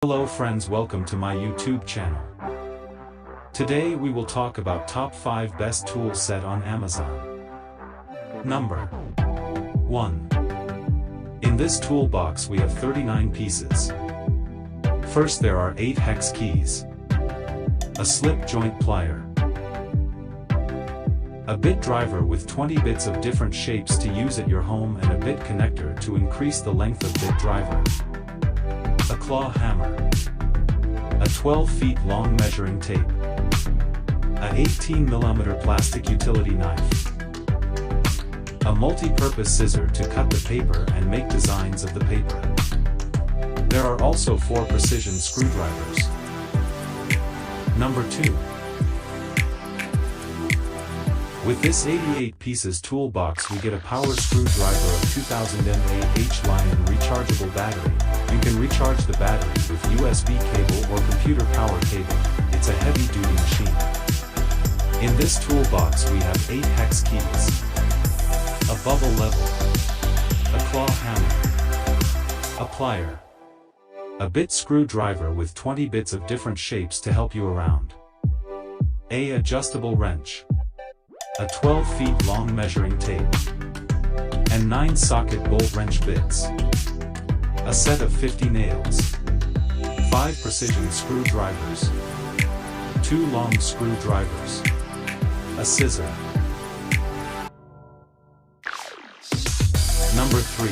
Hello friends, welcome to my YouTube channel. Today we will talk about top 5 best tool set on Amazon. Number 1. In this toolbox we have 39 pieces. First there are 8 hex keys, a slip joint plier, a bit driver with 20 bits of different shapes to use at your home, and a bit connector to increase the length of bit driver, a claw hammer, a 12 feet long measuring tape, a 18mm plastic utility knife, a multi-purpose scissor to cut the paper and make designs of the paper. There are also 4 precision screwdrivers. Number 2. With this 88 pieces toolbox we get a power screwdriver of 2000 mAh Li and rechargeable battery. You can recharge the battery with USB cable or computer power cable. It's a heavy-duty machine. In this toolbox we have 8 hex keys, a bubble level, a claw hammer, a plier, a bit screwdriver with 20 bits of different shapes to help you around, a adjustable wrench, a 12 feet long measuring tape, and 9 socket bolt wrench bits, a set of 50 nails, 5 precision screwdrivers, 2 long screwdrivers, a scissor. Number 3.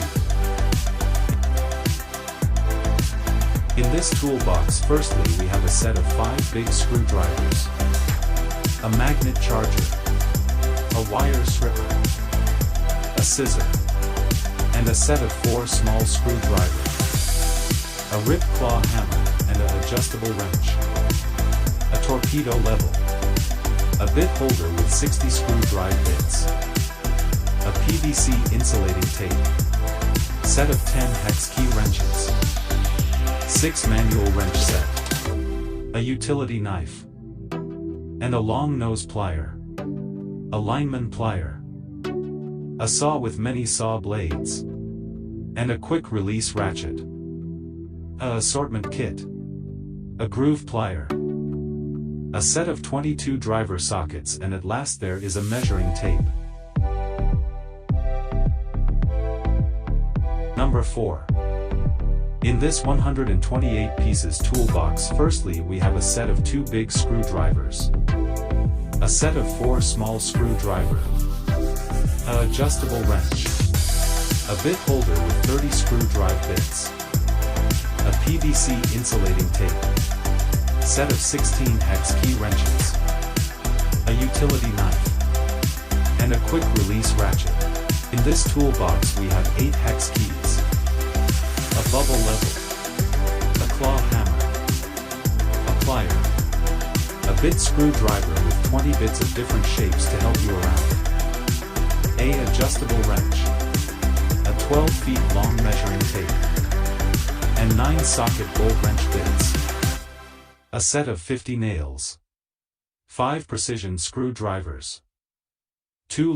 In this toolbox firstly we have a set of 5 big screwdrivers, a magnet charger, a wire stripper, a scissor, and a set of 4 small screwdrivers, a rip claw hammer and an adjustable wrench, a torpedo level, a bit holder with 60 screw drive bits, a PVC insulating tape, set of 10 hex key wrenches, 6 manual wrench set, a utility knife, and a long nose plier, a lineman plier, a saw with many saw blades, and a quick release ratchet, a assortment kit, a groove plier, a set of 22 driver sockets, and at last there is a measuring tape. Number 4. In this 128 pieces toolbox firstly we have a set of 2 big screwdrivers, a set of 4 small screwdriver, an adjustable wrench, a bit holder with 30 screw drive bits, a PVC insulating tape, set of 16 hex key wrenches, a utility knife, and a quick release ratchet. In this toolbox we have 8 hex keys, a bubble level, a claw hammer, a plier, a bit screwdriver with 20 bits of different shapes to help you around, a adjustable wrench, a 12 feet long measuring tape, and 9 socket bolt wrench bits, a set of 50 nails, 5 precision screwdrivers, 2